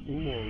สีม่วง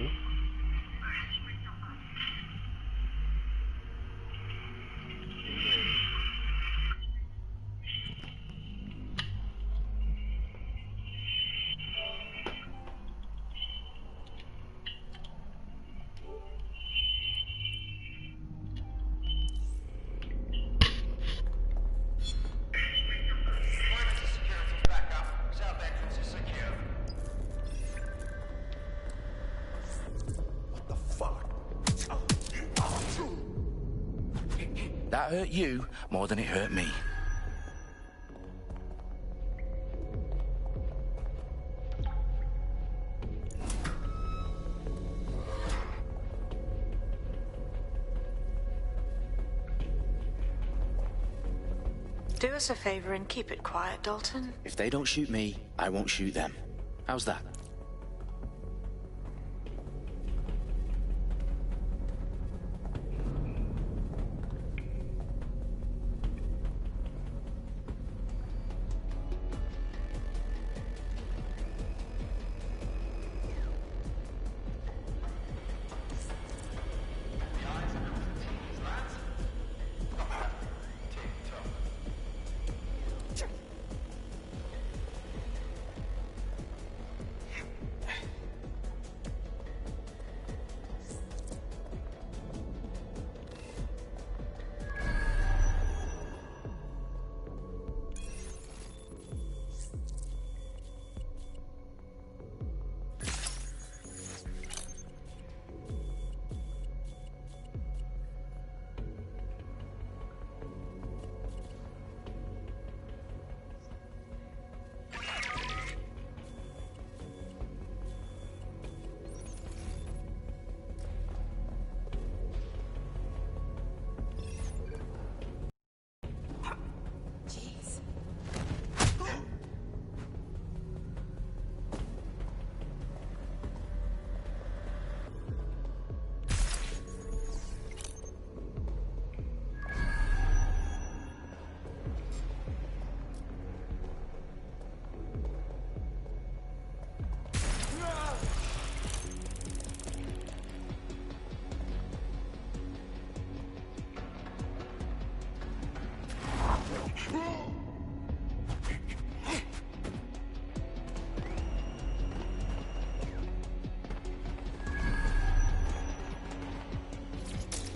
That hurt you more than it hurt me. Do us a favor and keep it quiet, Dalton. If they don't shoot me, I won't shoot them. How's that?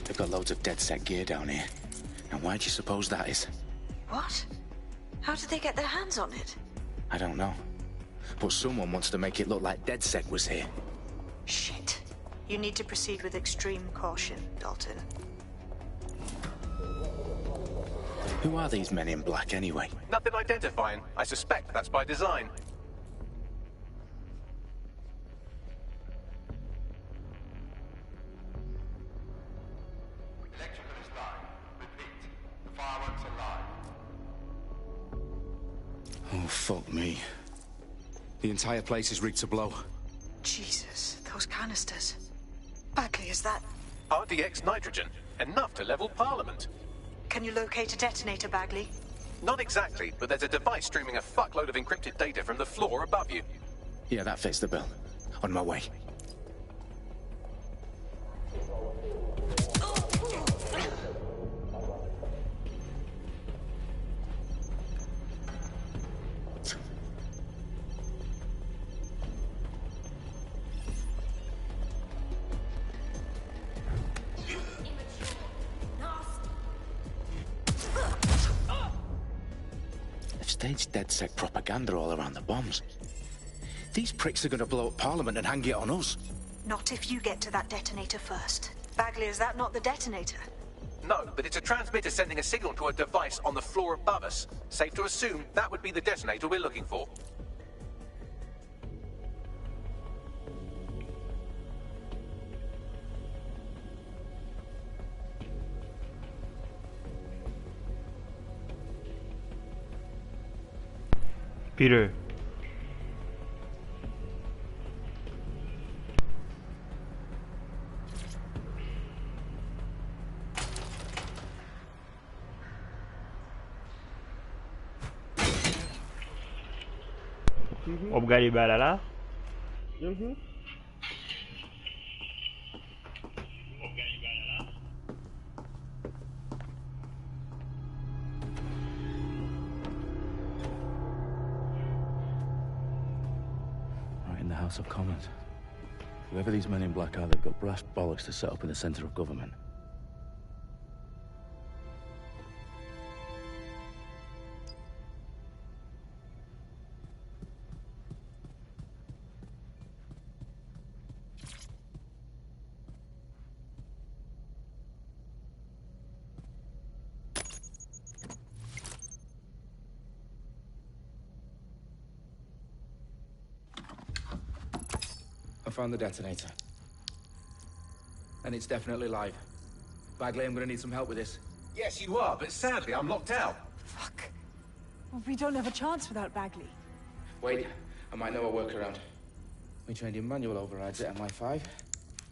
They've got loads of DedSec gear down here. And why do you suppose that is? What? How did they get their hands on it? I don't know. But someone wants to make it look like DedSec was here. Shit. You need to proceed with extreme caution, Dalton. Who are these men in black anyway? Nothing identifying. I suspect that's by design. Electrical is live. Repeat. The fireworks are live. Oh, fuck me. The entire place is rigged to blow. Jesus, those canisters. Bagley, is that... RDX nitrogen. Enough to level Parliament. Can you locate a detonator, Bagley? Not exactly, but there's a device streaming a fuckload of encrypted data from the floor above you. Yeah, that fits the bill. On my way. Staged DedSec propaganda all around the bombs. These pricks are going to blow up Parliament and hang it on us. Not if you get to that detonator first. Bagley, is that not the detonator? No, but it's a transmitter sending a signal to a device on the floor above us. Safe to assume that would be the detonator we're looking for. Peter. Om garibe là. House of Commons. Whoever these men in black are, they've got brass bollocks to set up in the center of government. I found the detonator. And it's definitely live. Bagley, I'm gonna need some help with this. Yes, you are, but sadly, I'm locked out. Fuck. Well, we don't have a chance without Bagley. Wait, I might know a workaround. We trained in manual overrides at MI5.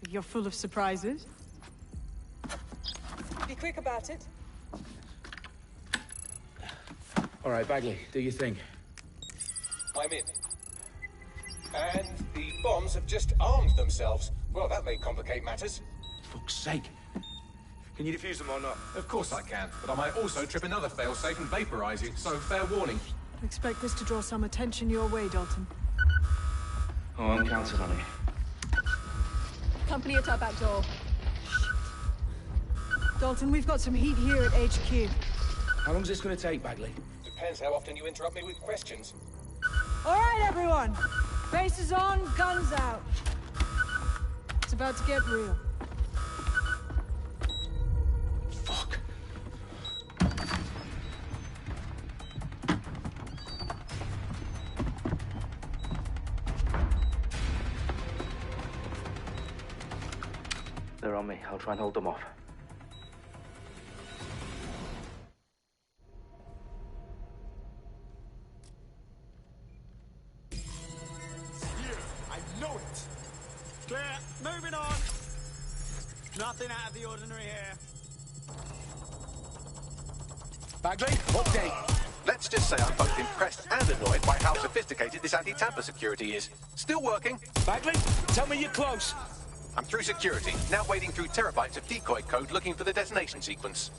You're full of surprises. Be quick about it. All right, Bagley, do your thing. I'm in. And the bombs have just armed themselves. Well, that may complicate matters. Fuck's sake. Can you defuse them or not? Of course I can, but I might also trip another failsafe and vaporize you, so fair warning. Expect this to draw some attention your way, Dalton. Oh, I'm counting on it. Company at our back door. Shit. Dalton, we've got some heat here at HQ. How long's this gonna take, Bagley? Depends how often you interrupt me with questions. All right, everyone. Faces on, guns out. It's about to get real. Fuck. They're on me. I'll try and hold them off. Clear. Moving on. Nothing out of the ordinary here. Bagley, update. Let's just say I'm both impressed and annoyed by how sophisticated this anti-tamper security is. Still working. Bagley, tell me you're close. I'm through security, now wading through terabytes of decoy code looking for the detonation sequence.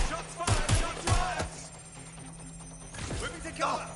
Shots fired! Shots fired! Moving to cover!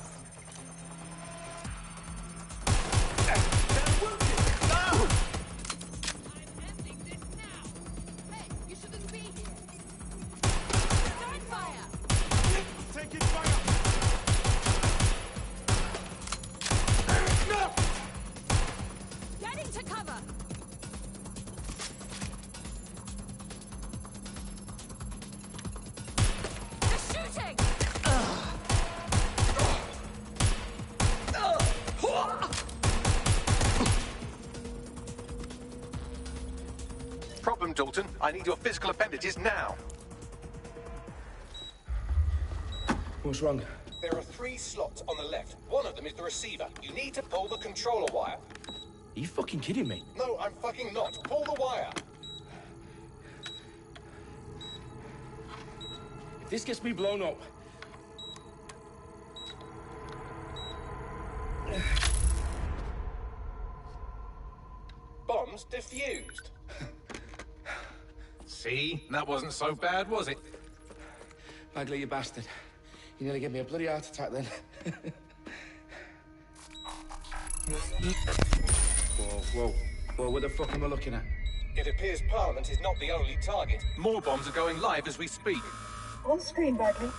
Problem, Dalton. I need your physical appendages now. What's wrong? There are 3 slots on the left. One of them is the receiver. You need to pull the controller wire. Are you fucking kidding me? No, I'm fucking not. Pull the wire. If this gets me blown up... Bombs defused. See? That wasn't so bad, was it? Bagley, you bastard. You nearly gave me a bloody heart attack then. Whoa, what the fuck am I looking at? It appears Parliament is not the only target. More bombs are going live as we speak. On screen, Bagley.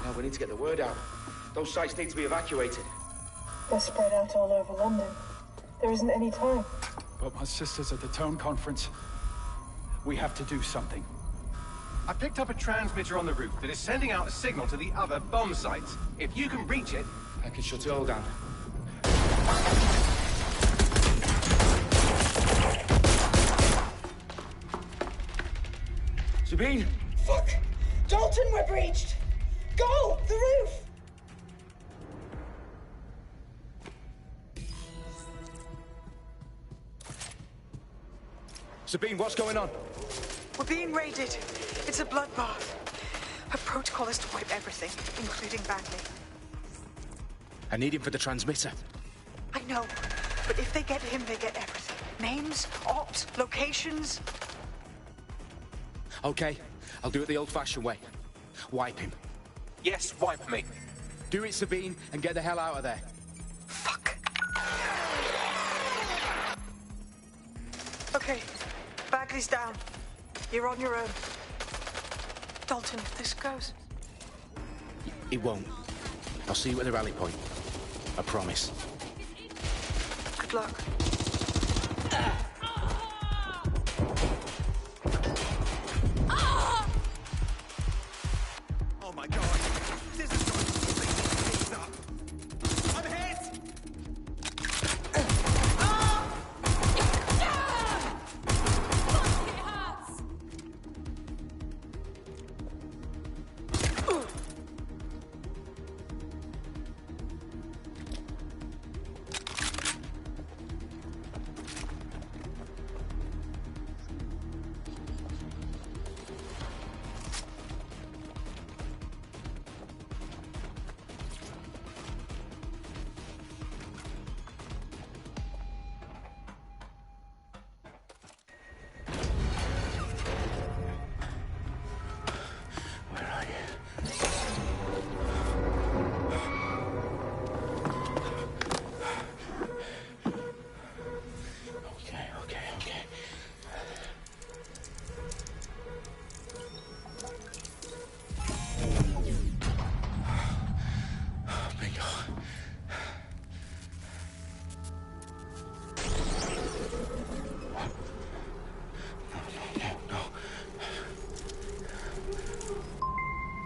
Now we need to get the word out. Those sites need to be evacuated. They're spread out all over London. There isn't any time. But my sister's at the town conference. We have to do something. I picked up a transmitter on the roof that is sending out a signal to the other bomb sites. If you can reach it... I can shut it all down. Sabine! Fuck! Dalton, we're breached! Go! The roof! Sabine, what's going on? We're being raided. It's a bloodbath. Our protocol is to wipe everything, including Bagley. I need him for the transmitter. I know, but if they get him, they get everything. Names, ops, locations. Okay, I'll do it the old-fashioned way. Wipe him. Yes, wipe me. Do it, Sabine, and get the hell out of there. Fuck. Okay, Bagley's down. You're on your own. Dalton, if this goes... It won't. I'll see you at the rally point. I promise. Good luck. Oh my god! This is going to completely mixed up! I'm hit!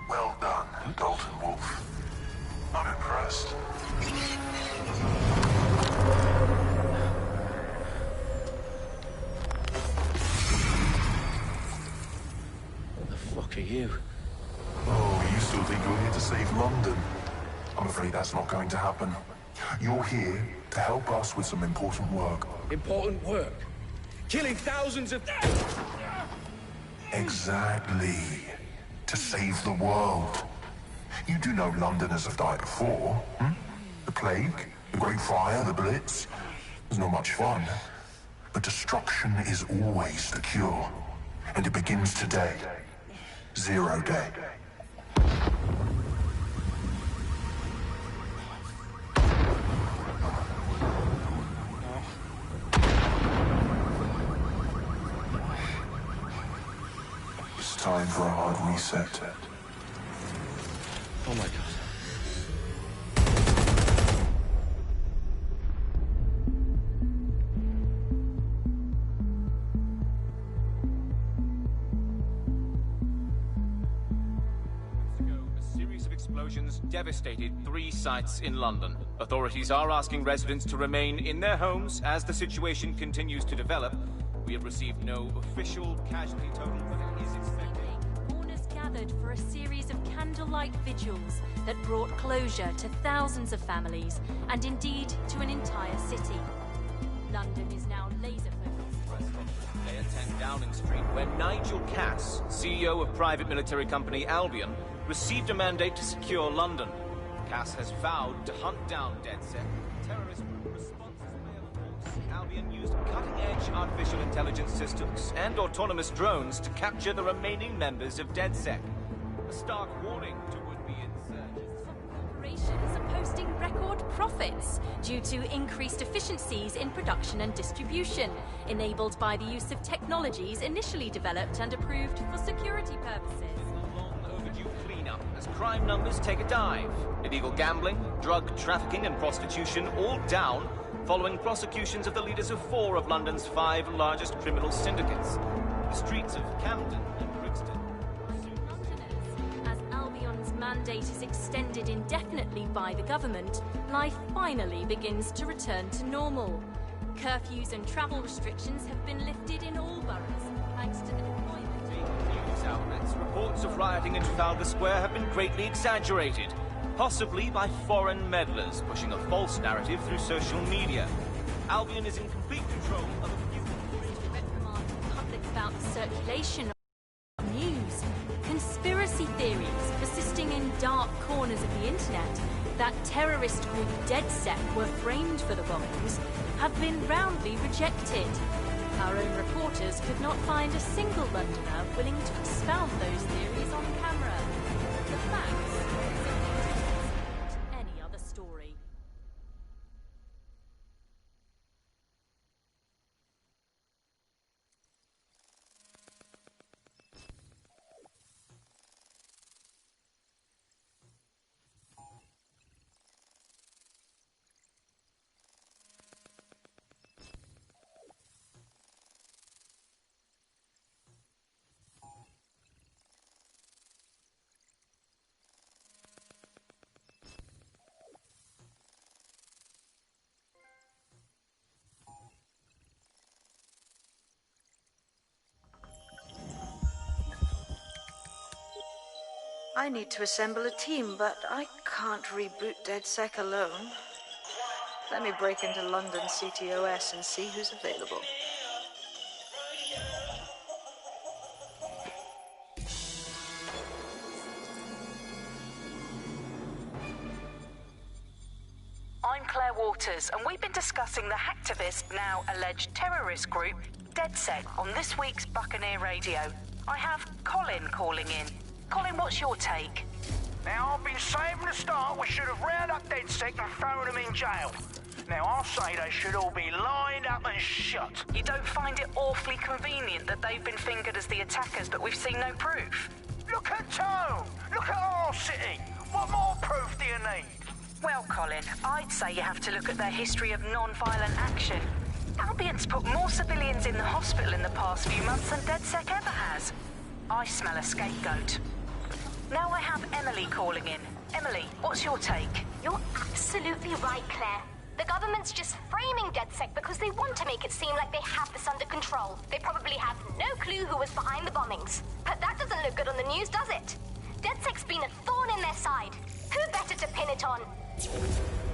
Well done, Dalton Wolf. I'm impressed. What the fuck are you? Oh, you still think you're here to save London? I'm afraid that's not going to happen. You're here to help us with some important work. Important work? Killing thousands of... Exactly. To save the world. You do know Londoners have died before, hmm? The Plague, the Great Fire, the Blitz. It's not much fun. But destruction is always the cure. And it begins today. Zero Day. It's time for a hard reset. Oh my god. A series of explosions devastated 3 sites in London. Authorities are asking residents to remain in their homes as the situation continues to develop. We have received no official casualty total, but it is expected. Mourners gathered for a series of candlelight vigils that brought closure to thousands of families and indeed to an entire city. London is now laser-focused. Day at 10 Downing Street, where Nigel Cass, CEO of private military company Albion, received a mandate to secure London. Cass has vowed to hunt down DedSec. Terrorist responses may of course. Albion used cutting-edge artificial intelligence systems and autonomous drones to capture the remaining members of DedSec. A stark warning to would-be insurgents. Corporations are posting record profits due to increased efficiencies in production and distribution, enabled by the use of technologies initially developed and approved for security purposes. Overdue cleanup as crime numbers take a dive. Illegal gambling, drug trafficking and prostitution all down following prosecutions of the leaders of 4 of London's 5 largest criminal syndicates. The streets of Camden and Brixton. Londoners, as Albion's mandate is extended indefinitely by the government, life finally begins to return to normal. Curfews and travel restrictions have been lifted in all boroughs, thanks to the deployment. News outlets, reports of rioting in Trafalgar Square have been greatly exaggerated, possibly by foreign meddlers pushing a false narrative through social media. Albion is in complete control of a few... Reprimand the public about the circulation of news, conspiracy theories persisting in dark corners of the internet that terrorist group DedSec were framed for the bombings have been roundly rejected. Our own reporters could not find a single Londoner willing to expound those theories on camera. The facts I need to assemble a team, but I can't reboot DedSec alone. Let me break into London CTOS and see who's available. I'm Claire Waters, and we've been discussing the hacktivist, now alleged terrorist group, DedSec, on this week's Buccaneer Radio. I have Colin calling in. Colin, what's your take? Now, I've been saying from the start we should have rounded up DedSec and thrown them in jail. Now, I'll say they should all be lined up and shot. You don't find it awfully convenient that they've been fingered as the attackers, but we've seen no proof? Look at Tone! Look at our city! What more proof do you need? Well, Colin, I'd say you have to look at their history of non-violent action. Albion's put more civilians in the hospital in the past few months than DedSec ever has. I smell a scapegoat. Now I have Emily calling in. Emily, what's your take? You're absolutely right, Claire. The government's just framing DedSec because they want to make it seem like they have this under control. They probably have no clue who was behind the bombings. But that doesn't look good on the news, does it? DedSec's been a thorn in their side. Who better to pin it on?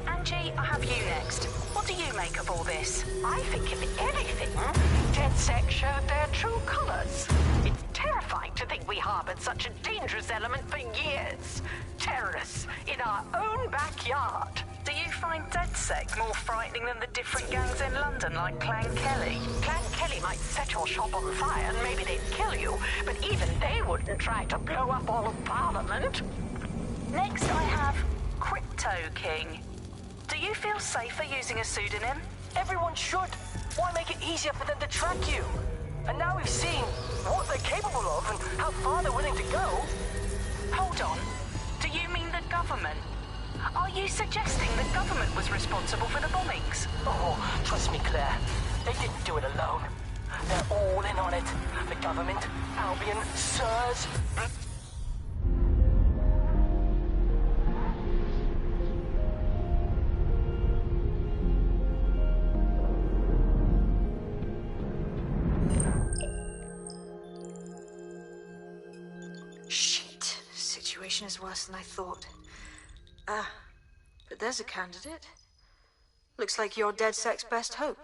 Angie, I have you next. What do you make of all this? I think if anything, DedSec showed their true colors. It's terrifying to think we harbored such a dangerous element for years. Terrorists in our own backyard. Do you find DedSec more frightening than the different gangs in London, like Clan Kelly? Clan Kelly might set your shop on fire and maybe they'd kill you, but even they wouldn't try to blow up all of Parliament. Next I have Crypto King. Do you feel safer using a pseudonym? Everyone should. Why make it easier for them to track you? And now we've seen what they're capable of and how far they're willing to go. Hold on. Do you mean the government? Are you suggesting the government was responsible for the bombings? Oh, trust me, Claire. They didn't do it alone. They're all in on it. The government, Albion, SIRS. Shit. Situation is worse than I thought. But there's a candidate. Looks like you're DedSec's best hope.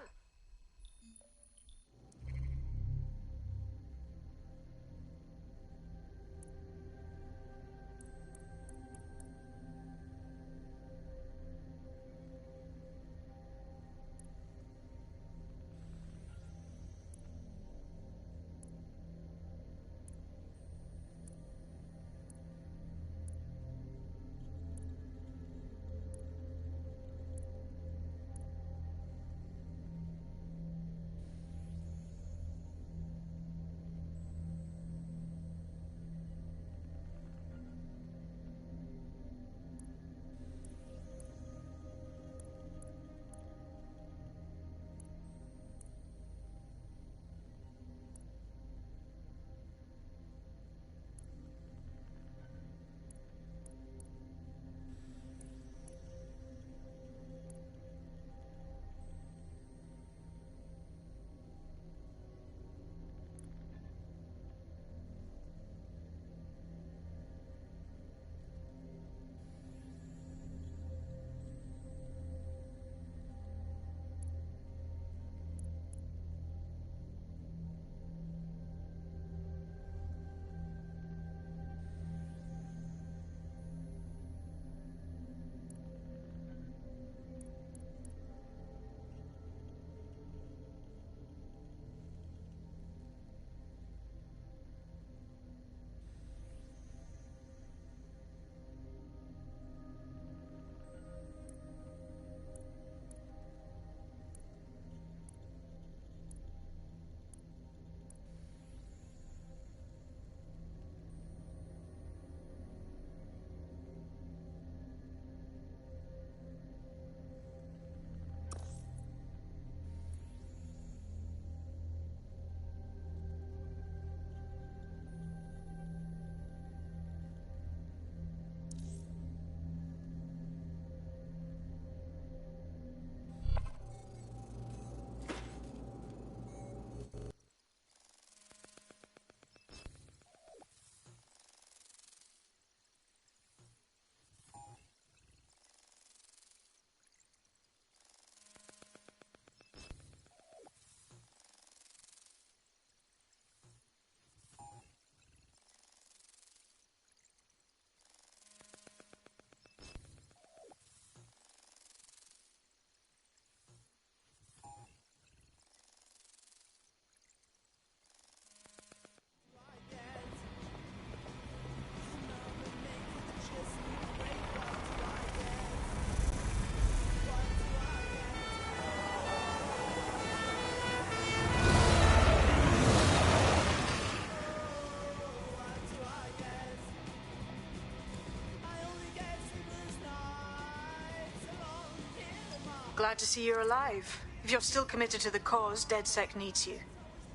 glad to see you're alive. If you're still committed to the cause, DedSec needs you.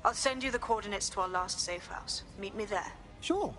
I'll send you the coordinates to our last safe house. Meet me there. Sure.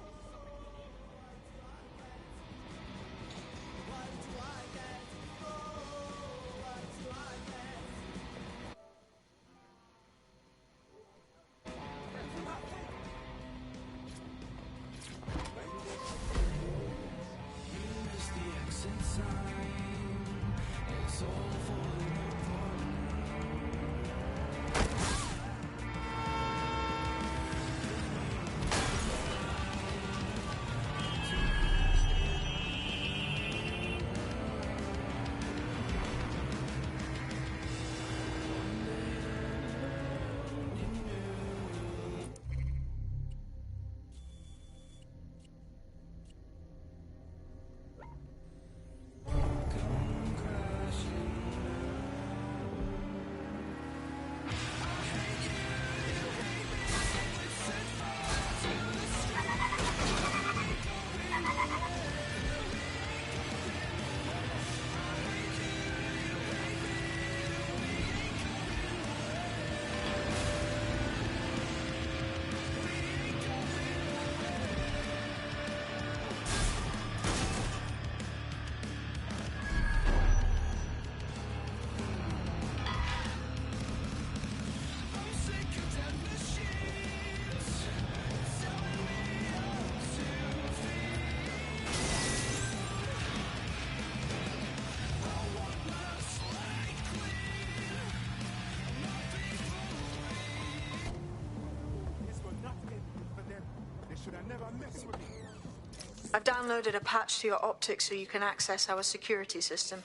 I've downloaded a patch to your optics so you can access our security system.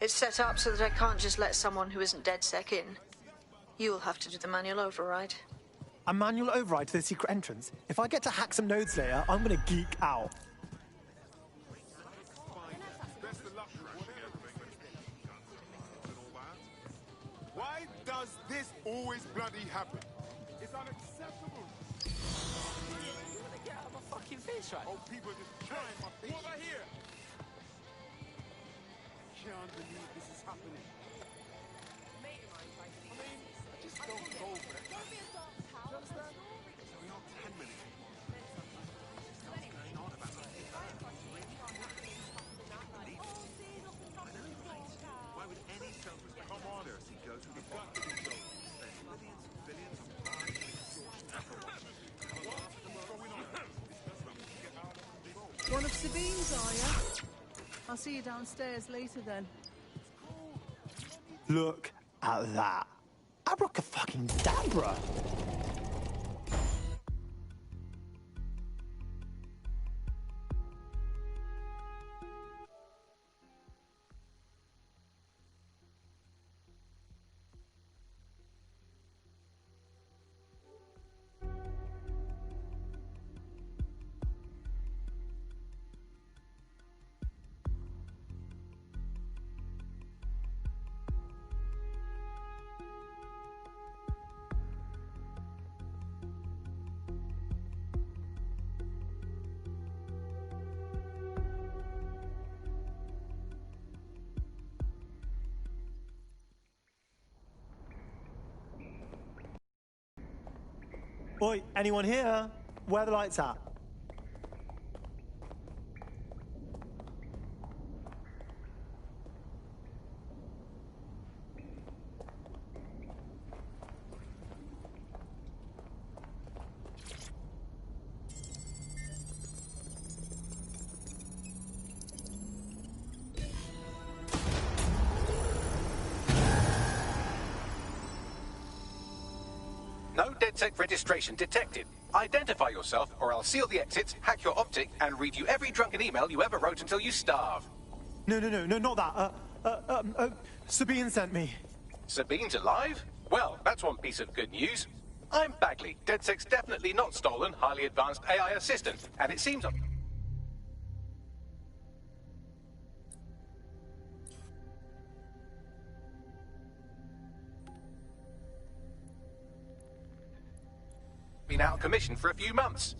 It's set up so that I can't just let someone who isn't DedSec in. You'll have to do the manual override. A manual override to the secret entrance? If I get to hack some nodes later, I'm gonna geek out. Why does this always bloody happen? It's unacceptable. You wanna get out of my fucking face, right? Oh, people are just trying my face. What I hear? Can't believe this is happening. I mean, just don't go for it. Don't be a dark power. Understand? So we are 10 minutes. What's going on about us? Why would any self-respect come on Earth go through the gut of these souls? There's billions of lives. One of Sabine's, are you? I'll see you downstairs later then. Look at that. Abracadabra. Oi, anyone here? Where are the lights at? No DedSec registration detected. Identify yourself, or I'll seal the exits, hack your optic, and read you every drunken email you ever wrote until you starve. No, not that. Sabine sent me. Sabine's alive? Well, that's one piece of good news. I'm Bagley, DedSec's definitely not stolen, highly advanced AI assistant, and it seems... been out of commission for a few months.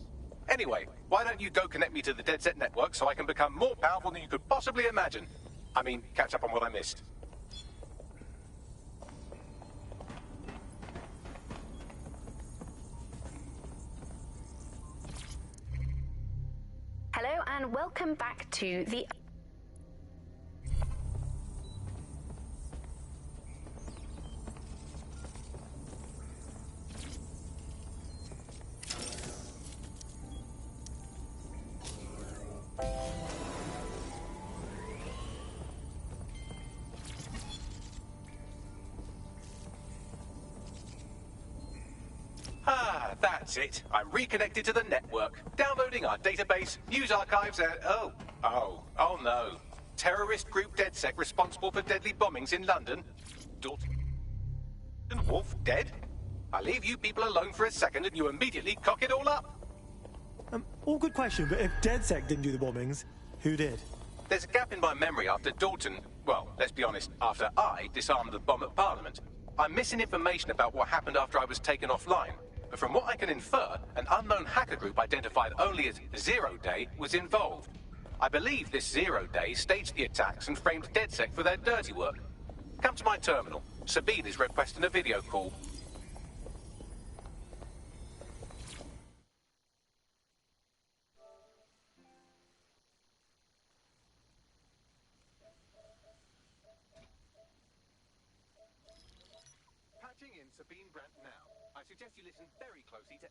Anyway, why don't you go connect me to the DedSec network so I can become more powerful than you could possibly imagine? I mean, catch up on what I missed. and welcome back to the... Ah, that's it. I'm reconnected to the network. Downloading our database, news archives, and... Oh no. Terrorist group DedSec responsible for deadly bombings in London. Dalton Wolf dead? I leave you people alone for a second and you immediately cock it all up. All good question, but if DedSec didn't do the bombings, who did? There's a gap in my memory after Dalton... Well, let's be honest, after I disarmed the bomb at Parliament. I'm missing information about what happened after I was taken offline. But from what I can infer, an unknown hacker group identified only as Zero Day was involved. I believe this Zero Day staged the attacks and framed DedSec for their dirty work. Come to my terminal. Sabine is requesting a video call. Patching in Sabine Brandt now. I suggest you listen very closely to...